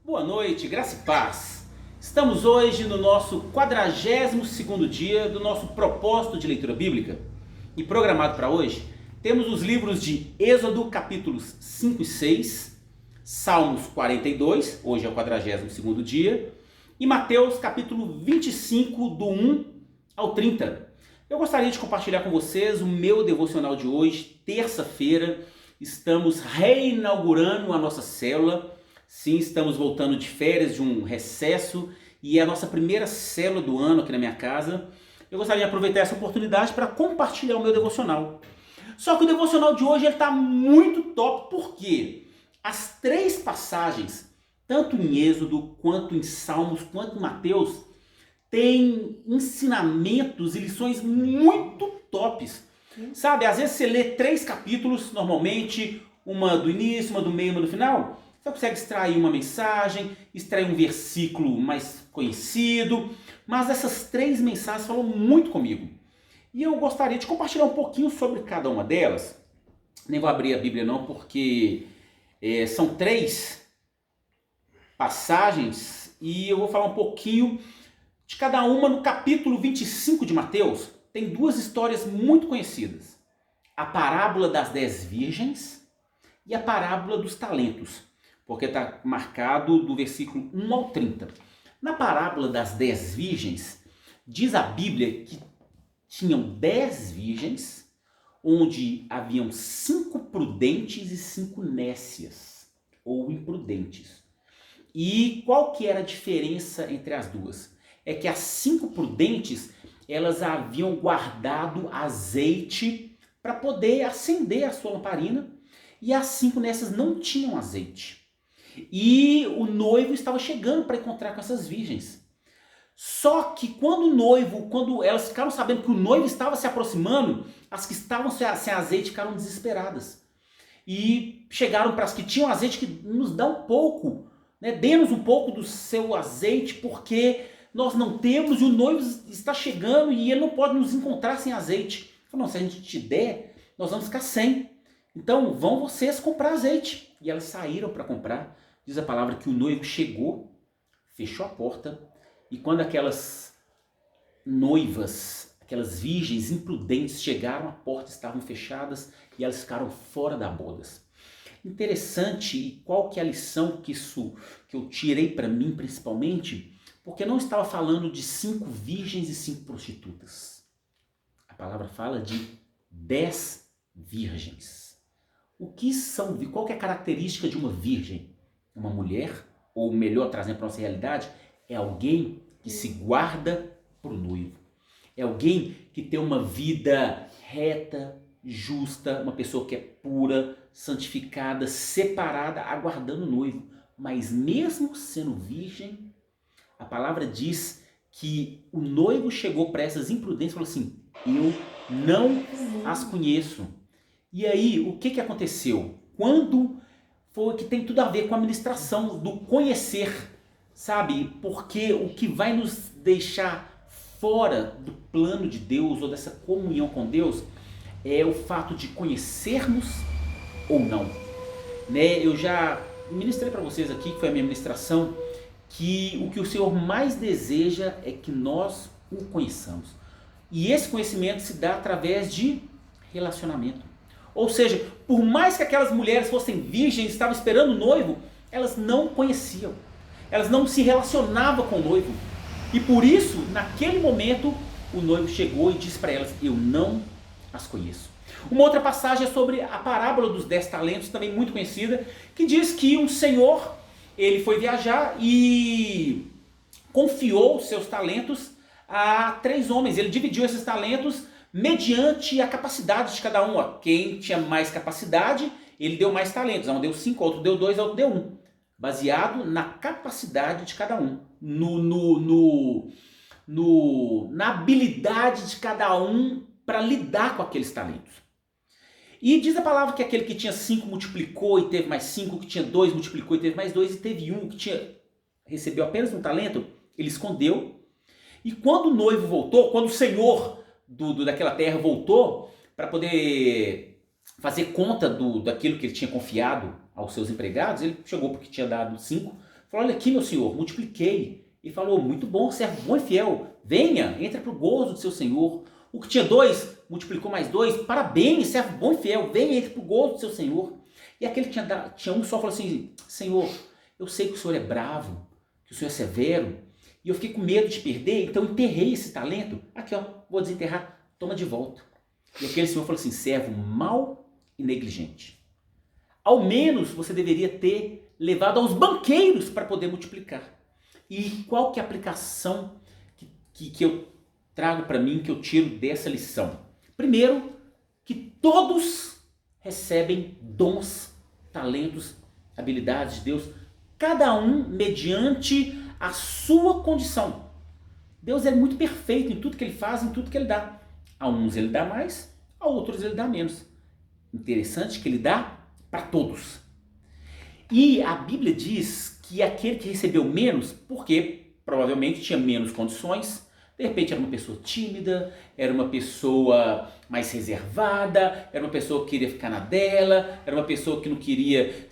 Boa noite, graça e paz. Estamos hoje no nosso 42º dia do nosso propósito de leitura bíblica. E programado para hoje, temos os livros de Êxodo, capítulos 5 e 6, Salmos 42, hoje é o 42º dia, e Mateus, capítulo 25, do 1 ao 30. Eu gostaria de compartilhar com vocês o meu devocional de hoje, terça-feira. Estamos reinaugurando a nossa célula. Sim, estamos voltando de férias, de um recesso, e é a nossa primeira célula do ano aqui na minha casa. Eu gostaria de aproveitar essa oportunidade para compartilhar o meu devocional. Só que o devocional de hoje está muito top, porque as três passagens, tanto em Êxodo, quanto em Salmos, quanto em Mateus, têm ensinamentos e lições muito tops. Sabe, às vezes você lê 3 capítulos, normalmente, uma do início, uma do meio, uma do final. Você consegue extrair uma mensagem, extrair um versículo mais conhecido, mas essas 3 mensagens falam muito comigo. E eu gostaria de compartilhar um pouquinho sobre cada uma delas. Nem vou abrir a Bíblia não, porque são 3 passagens e eu vou falar um pouquinho de cada uma no capítulo 25 de Mateus. Tem 2 histórias muito conhecidas. A parábola das 10 virgens e a parábola dos talentos. Porque está marcado do versículo 1 ao 30. Na parábola das 10 virgens, diz a Bíblia que tinham 10 virgens, onde haviam 5 prudentes e 5 nécias, ou imprudentes. E qual que era a diferença entre as duas? É que as 5 prudentes, elas haviam guardado azeite para poder acender a sua lamparina, e as 5 nécias não tinham azeite. E o noivo estava chegando para encontrar com essas virgens. Só que quando elas ficaram sabendo que o noivo estava se aproximando, as que estavam sem azeite ficaram desesperadas. E chegaram para as que tinham azeite, que nos dá um pouco, né? Dê-nos um pouco do seu azeite, porque nós não temos e o noivo está chegando e ele não pode nos encontrar sem azeite. Falou, se a gente te der, nós vamos ficar sem. Então vão vocês comprar azeite. E elas saíram para comprar. Diz a palavra que o noivo chegou, fechou a porta, e quando aquelas noivas, aquelas virgens imprudentes chegaram, a porta estavam fechadas e elas ficaram fora da bodas. Interessante, e qual que é a lição que eu tirei para mim principalmente? Porque não estava falando de 5 virgens e 5 prostitutas. A palavra fala de 10 virgens. Qual que é a característica de uma virgem? Uma mulher, ou melhor, trazendo para a nossa realidade, é alguém que se guarda para o noivo. É alguém que tem uma vida reta, justa, uma pessoa que é pura, santificada, separada, aguardando o noivo. Mas mesmo sendo virgem, a palavra diz que o noivo chegou para essas imprudências e falou assim, eu não as conheço. E aí, o que aconteceu? Quando foi que tem tudo a ver com a ministração do conhecer, sabe? Porque o que vai nos deixar fora do plano de Deus ou dessa comunhão com Deus é o fato de conhecermos ou não. Né? Eu já ministrei para vocês aqui, que foi a minha ministração, que o Senhor mais deseja é que nós o conheçamos. E esse conhecimento se dá através de relacionamento. Ou seja, por mais que aquelas mulheres fossem virgens, estavam esperando o noivo, elas não conheciam. Elas não se relacionavam com o noivo. E por isso, naquele momento, o noivo chegou e disse para elas, eu não as conheço. Uma outra passagem é sobre a parábola dos 10 talentos, também muito conhecida, que diz que um senhor, ele foi viajar e confiou seus talentos a 3 homens. Ele dividiu esses talentos mediante a capacidade de cada um. Quem tinha mais capacidade, ele deu mais talentos. Um deu 5, outro deu 2, outro deu 1. Baseado na capacidade de cada um. Na habilidade de cada um para lidar com aqueles talentos. E diz a palavra que aquele que tinha 5 multiplicou e teve mais 5, que tinha 2 multiplicou e teve mais 2, e teve um que recebeu apenas um talento, ele escondeu. E quando o noivo voltou, quando o senhor daquela terra voltou para poder fazer conta daquilo que ele tinha confiado aos seus empregados, ele chegou porque tinha dado 5, Falou, olha aqui, meu senhor, multipliquei. Ele falou, muito bom, servo bom e fiel. Venha, entra para o gozo do seu senhor. O que tinha 2, multiplicou mais 2. Parabéns, servo bom e fiel. Venha, entra para o gozo do seu senhor. E aquele que tinha um só falou assim, Senhor, eu sei que o senhor é bravo, que o senhor é severo, e eu fiquei com medo de perder, então enterrei esse talento. Aqui, ó, vou desenterrar, toma de volta. E aquele senhor falou assim, servo mau e negligente. Ao menos você deveria ter levado aos banqueiros para poder multiplicar. E qual que é a aplicação que eu trago para mim, que eu tiro dessa lição? Primeiro, que todos recebem dons, talentos, habilidades de Deus, cada um mediante a sua condição. Deus é muito perfeito em tudo que ele faz, em tudo que ele dá. A uns ele dá mais, a outros ele dá menos. Interessante que ele dá para todos. E a Bíblia diz que aquele que recebeu menos, porque provavelmente tinha menos condições, de repente era uma pessoa tímida, era uma pessoa mais reservada, era uma pessoa que queria ficar na dela, era uma pessoa que não queria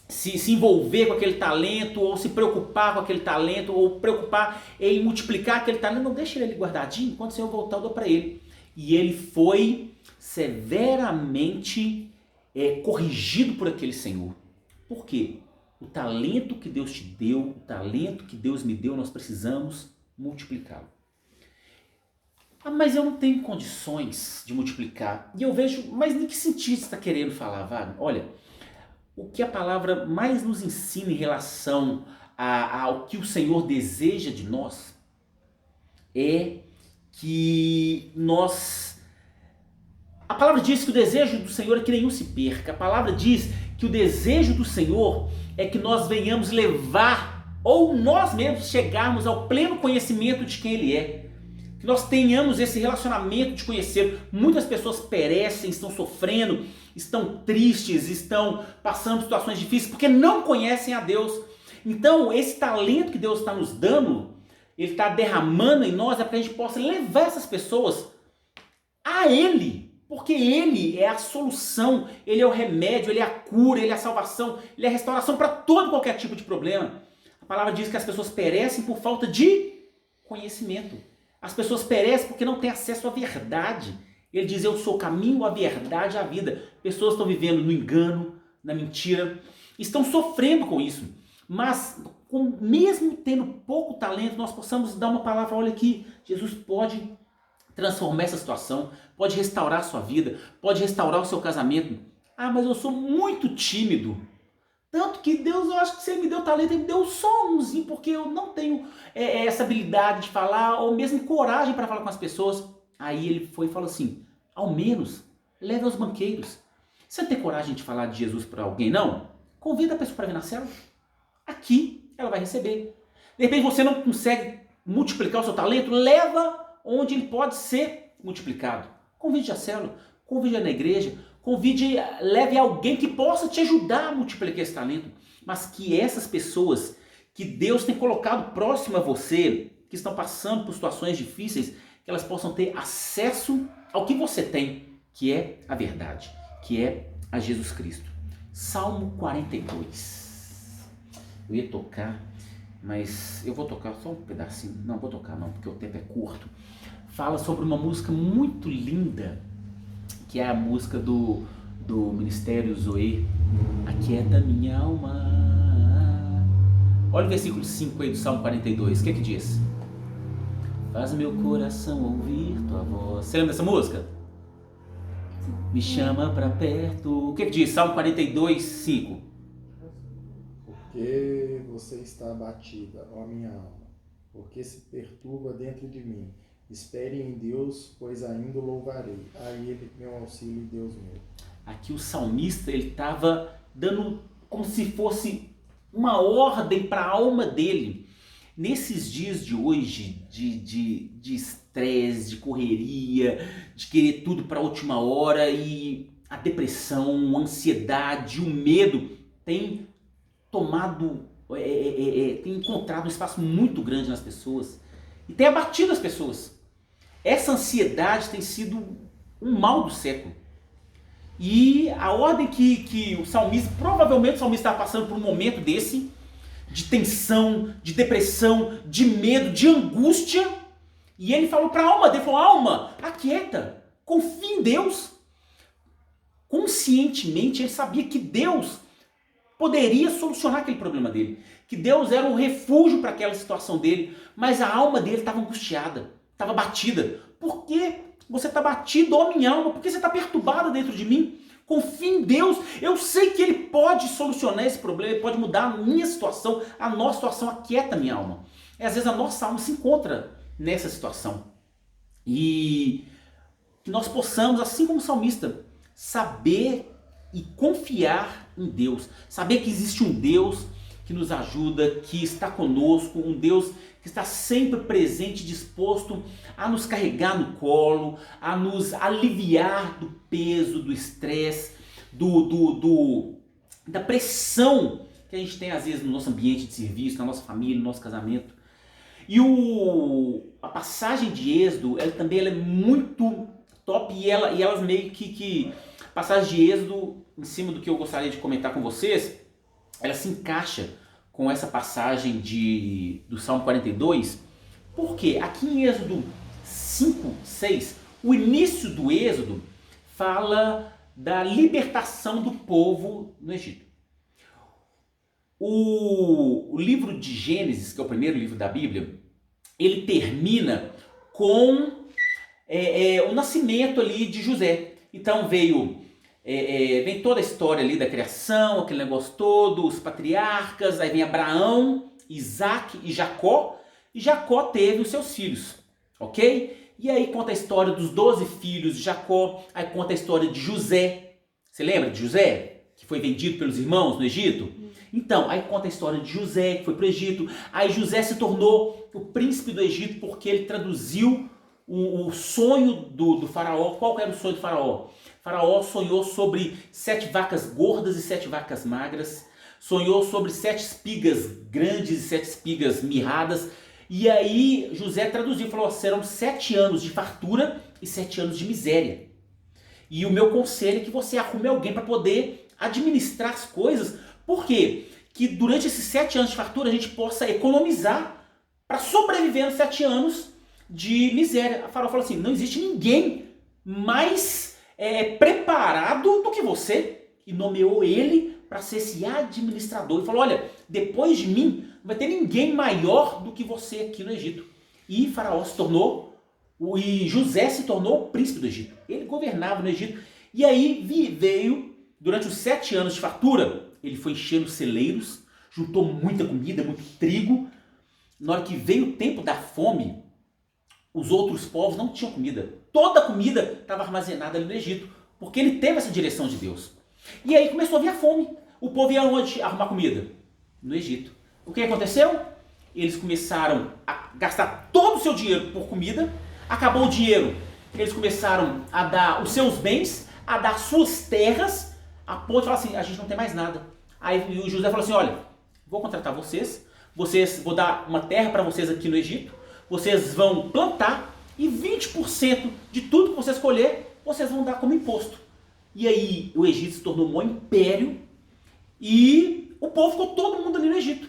se envolver com aquele talento, ou se preocupar com aquele talento, ou preocupar em multiplicar aquele talento. Não, deixa ele ali guardadinho, quando o Senhor voltar eu dou para ele. E ele foi severamente corrigido por aquele Senhor. Por quê? O talento que Deus te deu, o talento que Deus me deu, nós precisamos multiplicá-lo. Ah, mas eu não tenho condições de multiplicar. E eu vejo, mas em que sentido você está querendo falar, Wagner? Olha, o que a palavra mais nos ensina em relação ao que o Senhor deseja de nós é que nós... A palavra diz que o desejo do Senhor é que nenhum se perca. A palavra diz que o desejo do Senhor é que nós venhamos levar, ou nós mesmos chegarmos ao pleno conhecimento de quem Ele é. Que nós tenhamos esse relacionamento de conhecer. Muitas pessoas perecem, estão sofrendo, estão tristes, estão passando por situações difíceis porque não conhecem a Deus. Então, esse talento que Deus está nos dando, Ele está derramando em nós, é para que a gente possa levar essas pessoas a Ele. Porque Ele é a solução, Ele é o remédio, Ele é a cura, Ele é a salvação, Ele é a restauração para todo e qualquer tipo de problema. A palavra diz que as pessoas perecem por falta de conhecimento. As pessoas perecem porque não têm acesso à verdade. Ele diz, eu sou o caminho, a verdade e a vida. Pessoas estão vivendo no engano, na mentira, estão sofrendo com isso. Mas, mesmo tendo pouco talento, nós possamos dar uma palavra, olha aqui, Jesus pode transformar essa situação, pode restaurar a sua vida, pode restaurar o seu casamento. Ah, mas eu sou muito tímido. Tanto que Deus, eu acho que se Ele me deu talento, Ele me deu só umzinho, porque eu não tenho essa habilidade de falar, ou mesmo coragem para falar com as pessoas. Aí Ele foi e falou assim, ao menos, leve aos banqueiros. Você não tem coragem de falar de Jesus para alguém, não? Convida a pessoa para vir na célula. Aqui, ela vai receber. De repente você não consegue multiplicar o seu talento, leva onde ele pode ser multiplicado. Convide a célula, convide na igreja, leve alguém que possa te ajudar a multiplicar esse talento, mas que essas pessoas que Deus tem colocado próximo a você, que estão passando por situações difíceis, que elas possam ter acesso ao que você tem, que é a verdade, que é a Jesus Cristo. Salmo 42. Eu ia tocar, mas eu vou tocar só um pedacinho. Não vou tocar não, porque o tempo é curto. Fala sobre uma música muito linda, que é a música do Ministério Zoe, Aquieta minha alma. Olha o versículo 5 aí do Salmo 42, o que é que diz? Faz meu coração ouvir tua voz. Você lembra dessa música? Me chama pra perto. O que é que diz? Salmo 42, 5. Porque você está abatida, ó minha alma, porque se perturba dentro de mim. Espere em Deus, pois ainda o louvarei. A Ele, meu auxílio, Deus meu. Aqui o salmista, ele estava dando como se fosse uma ordem para a alma dele. Nesses dias de hoje, de estresse, de correria, de querer tudo para a última hora, e a depressão, a ansiedade, o medo tem tomado, tem encontrado um espaço muito grande nas pessoas e tem abatido as pessoas. Essa ansiedade tem sido um mal do século. E a ordem que o salmista, provavelmente o salmista estava passando por um momento desse, de tensão, de depressão, de medo, de angústia. E ele falou para a alma dele, falou, alma, aquieta, confia em Deus. Conscientemente ele sabia que Deus poderia solucionar aquele problema dele. Que Deus era um refúgio para aquela situação dele. Mas a alma dele estava angustiada, estava batida. Por que você está batido, ó minha alma? Por que você está perturbada dentro de mim? Confie em Deus. Eu sei que Ele pode solucionar esse problema, Ele pode mudar a minha situação, a nossa situação. Aquieta minha alma. E às vezes a nossa alma se encontra nessa situação. E que nós possamos, assim como o salmista, saber e confiar em Deus. Saber que existe um Deus que nos ajuda, que está conosco, um Deus que está sempre presente, disposto a nos carregar no colo, a nos aliviar do peso, do estresse, da pressão que a gente tem às vezes no nosso ambiente de serviço, na nossa família, no nosso casamento. E a passagem de Êxodo, ela é muito top e elas meio que a passagem de Êxodo, em cima do que eu gostaria de comentar com vocês, ela se encaixa com essa passagem do Salmo 42, porque aqui em Êxodo 5, 6, o início do Êxodo fala da libertação do povo no Egito. O livro de Gênesis, que é o primeiro livro da Bíblia, ele termina com o nascimento ali de José. Então vem toda a história ali da criação, aquele negócio todo, os patriarcas, aí vem Abraão, Isaac e Jacó teve os seus filhos, ok? E aí conta a história dos 12 filhos de Jacó, aí conta a história de José. Você lembra de José, que foi vendido pelos irmãos no Egito? Então, aí conta a história de José, que foi para o Egito. Aí José se tornou o príncipe do Egito porque ele traduziu o sonho do faraó. Qual era o sonho do faraó? O faraó sonhou sobre 7 vacas gordas e 7 vacas magras. Sonhou sobre 7 espigas grandes e 7 espigas mirradas. E aí José traduziu, falou, serão 7 anos de fartura e 7 anos de miséria. E o meu conselho é que você arrume alguém para poder administrar as coisas. Por quê? Que durante esses 7 anos de fartura a gente possa economizar para sobreviver nos 7 anos de miséria. A faraó falou assim, não existe ninguém mais preparado do que você. E nomeou ele para ser esse administrador. E falou, olha, depois de mim não vai ter ninguém maior do que você aqui no Egito. E Faraó se tornou, e José se tornou o príncipe do Egito. Ele governava no Egito. E aí veio, durante os 7 anos de fartura, ele foi enchendo celeiros, juntou muita comida, muito trigo. Na hora que veio o tempo da fome, os outros povos não tinham comida. Toda a comida estava armazenada ali no Egito, porque ele teve essa direção de Deus. E aí começou a vir a fome. O povo ia onde arrumar comida? No Egito. O que aconteceu? Eles começaram a gastar todo o seu dinheiro por comida. Acabou o dinheiro, eles começaram a dar os seus bens, a dar suas terras, a ponto de falar assim, a gente não tem mais nada. Aí o José falou assim, olha, vou contratar vocês, vou dar uma terra para vocês aqui no Egito, vocês vão plantar e 20% de tudo que vocês colher, vocês vão dar como imposto. E aí o Egito se tornou um império e o povo ficou todo mundo ali no Egito.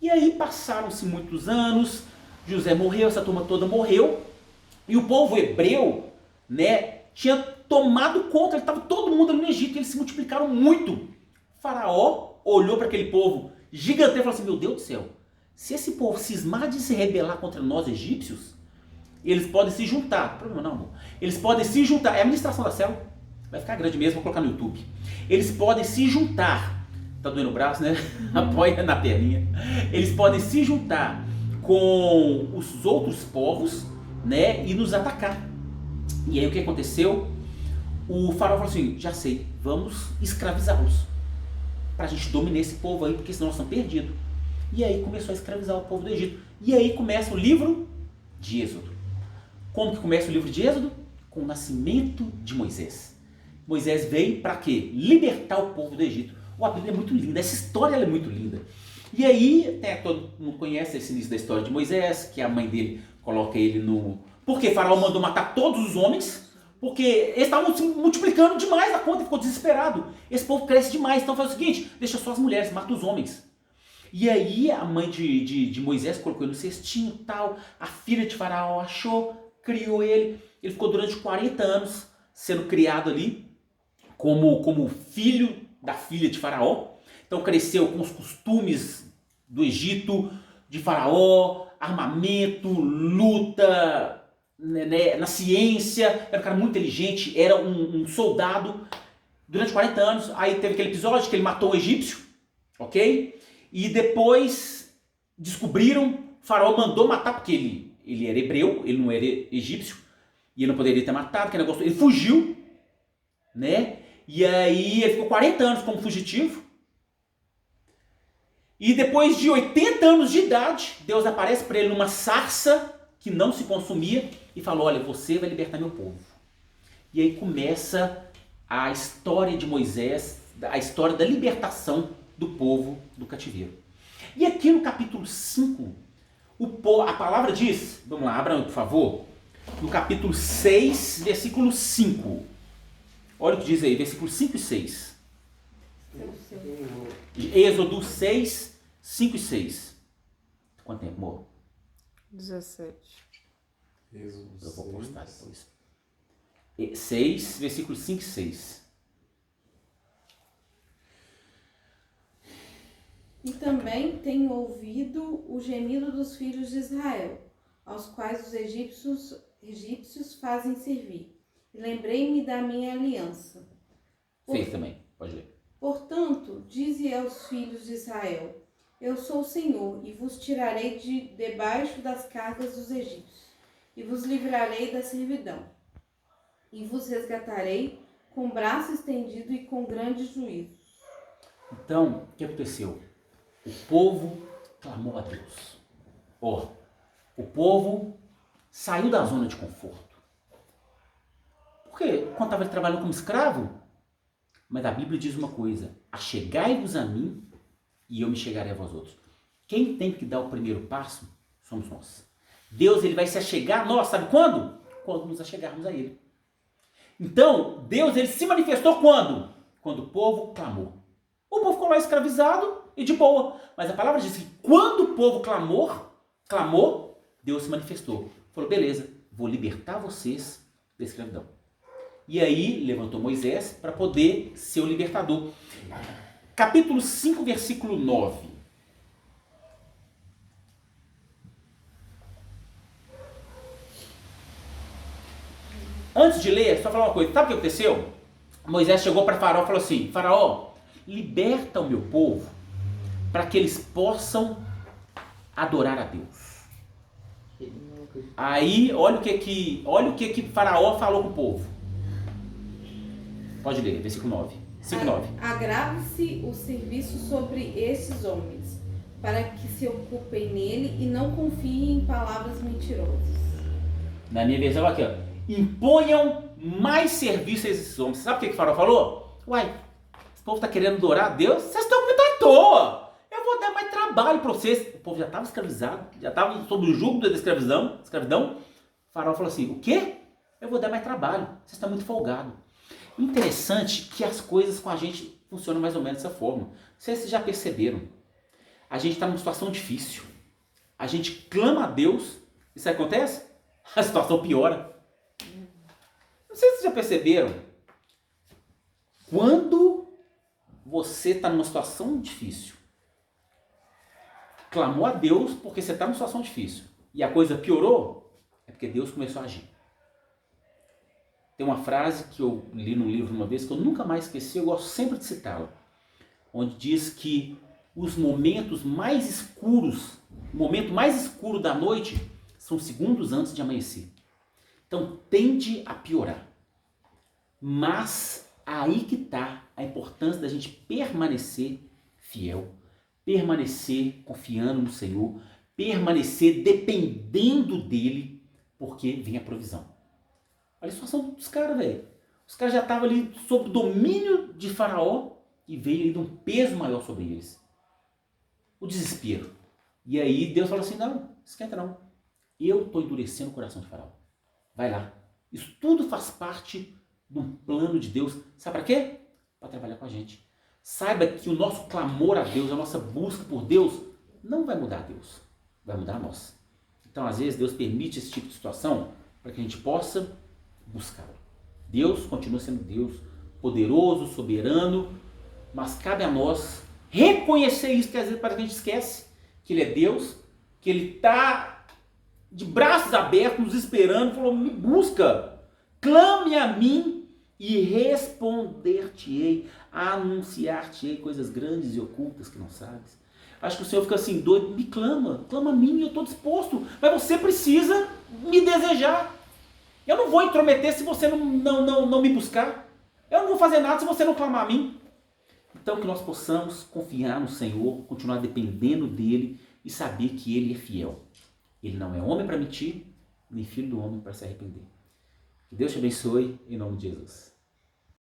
E aí passaram-se muitos anos, José morreu, essa turma toda morreu, e o povo hebreu, né, tinha tomado conta, estava todo mundo ali no Egito, e eles se multiplicaram muito. O faraó olhou para aquele povo gigantesco e falou assim, meu Deus do céu, se esse povo cismar de se rebelar contra nós egípcios, eles podem se juntar, problema não, amor. Eles podem se juntar, é a administração da célula, vai ficar grande mesmo, vou colocar no YouTube. Eles podem se juntar, tá doendo o braço, né? Apoia na perninha. Eles podem se juntar com os outros povos, né, e nos atacar. E aí o que aconteceu? O faraó falou assim, já sei, vamos escravizá-los, pra gente dominar esse povo aí, porque senão nós estamos perdidos. E aí começou a escravizar o povo do Egito. E aí começa o livro de Êxodo. Como que começa o livro de Êxodo? Com o nascimento de Moisés. Moisés veio para quê? Libertar o povo do Egito. A Bíblia é muito linda, essa história é muito linda. E aí, todo mundo conhece esse início da história de Moisés, que a mãe dele coloca ele no... Porque Faraó mandou matar todos os homens, Porque eles estavam se multiplicando demais a conta, ficou desesperado. Esse povo cresce demais, então faz o seguinte, deixa só as mulheres, mata os homens. E aí a mãe de Moisés colocou ele no cestinho e tal, a filha de Faraó achou, criou ele ficou durante 40 anos sendo criado ali como filho da filha de Faraó. Então cresceu com os costumes do Egito, de Faraó, armamento, luta, né, na ciência, era um cara muito inteligente, era um soldado durante 40 anos. Aí teve aquele episódio que ele matou um egípcio, ok? E depois descobriram, Faraó mandou matar, porque ele era hebreu, ele não era egípcio, e ele não poderia ter matado, que negócio, ele fugiu, né? E aí ele ficou 40 anos como fugitivo. E depois de 80 anos de idade, Deus aparece para ele numa sarça que não se consumia e falou: olha, você vai libertar meu povo. E aí começa a história de Moisés, a história da libertação do povo do cativeiro. E aqui no capítulo 5, a palavra diz, vamos lá, abra por favor, no capítulo 6, versículo 5. Olha o que diz aí, versículos 5 e 6. Êxodo 6, 5 e 6. Quanto tempo, amor? 17. Êxodo Eu vou 6. postar depois. 6, versículos 5 e 6. E também tenho ouvido o gemido dos filhos de Israel, aos quais os egípcios fazem servir. E lembrei-me da minha aliança. Fez também, pode ler. Portanto, dize aos filhos de Israel: eu sou o Senhor, e vos tirarei de debaixo das cargas dos egípcios, e vos livrarei da servidão, e vos resgatarei com braço estendido e com grande juízo. Então, o que aconteceu? O povo clamou a Deus. O povo saiu da zona de conforto. Porque quando estava trabalhando como escravo, mas a Bíblia diz uma coisa: achegai-vos a mim e eu me chegarei a vós outros. Quem tem que dar o primeiro passo somos nós. Deus, ele vai se achegar a nós, sabe quando? Quando nos achegarmos a ele. Então, Deus, ele se manifestou quando? Quando o povo clamou. O povo ficou lá escravizado e de boa. Mas a palavra diz que quando o povo clamou, Deus se manifestou. Falou: beleza, vou libertar vocês da escravidão. E aí levantou Moisés para poder ser o libertador. Capítulo 5, versículo 9. Antes de ler, só falar uma coisa. Sabe o que aconteceu? Moisés chegou para Faraó e falou assim: Faraó, liberta o meu povo para que eles possam adorar a Deus. Aí, olha o que Faraó falou com o povo. Pode ler, versículo 9. 5:9. Agrave-se o serviço sobre esses homens, para que se ocupem nele e não confiem em palavras mentirosas. Na minha versão, aqui, ó. Imponham mais serviço a esses homens. Sabe o que o Faraó falou? Uai, esse povo está querendo adorar a Deus? Vocês estão muito à toa. Eu vou dar mais trabalho para vocês. O povo já estava escravizado, já estava sob o jugo da escravidão. O Faraó falou assim: o quê? Eu vou dar mais trabalho. Vocês estão muito folgados. Interessante que as coisas com a gente funcionam mais ou menos dessa forma. Não sei se vocês já perceberam. A gente está numa situação difícil. A gente clama a Deus. E isso acontece? A situação piora. Não sei se vocês já perceberam. Quando você está numa situação difícil, clamou a Deus porque você está numa situação difícil, e a coisa piorou, é porque Deus começou a agir. Tem uma frase que eu li num livro uma vez que eu nunca mais esqueci, eu gosto sempre de citá-la, onde diz que os momentos mais escuros, o momento mais escuro da noite são segundos antes de amanhecer. Então tende a piorar. Mas aí que está a importância da gente permanecer fiel, permanecer confiando no Senhor, permanecer dependendo dele, porque vem a provisão. Olha a situação dos caras, velho. Os caras já estavam ali sob o domínio de Faraó e veio ali de um peso maior sobre eles. O desespero. E aí Deus falou assim: não, esquenta não. Eu estou endurecendo o coração de Faraó. Vai lá, Isso tudo faz parte de um plano de Deus. Sabe para quê? Para trabalhar com a gente. Saiba que o nosso clamor a Deus, a nossa busca por Deus, não vai mudar Deus, vai mudar nós. Então, às vezes, Deus permite esse tipo de situação para que a gente possa buscá-lo. Deus continua sendo Deus, poderoso, soberano, mas cabe a nós reconhecer isso, que às vezes parece que a gente esquece que Ele é Deus, que Ele está de braços abertos, nos esperando, falou, me busca, clame a mim e responder-te-ei, anunciar-te-ei coisas grandes e ocultas que não sabes. Acho que o Senhor fica assim, doido, me clama a mim, eu estou disposto, mas você precisa me desejar. Eu não vou intrometer se você não me buscar. Eu não vou fazer nada se você não clamar a mim. Então que nós possamos confiar no Senhor, continuar dependendo dEle e saber que Ele é fiel. Ele não é homem para mentir, nem filho do homem para se arrepender. Que Deus te abençoe, em nome de Jesus.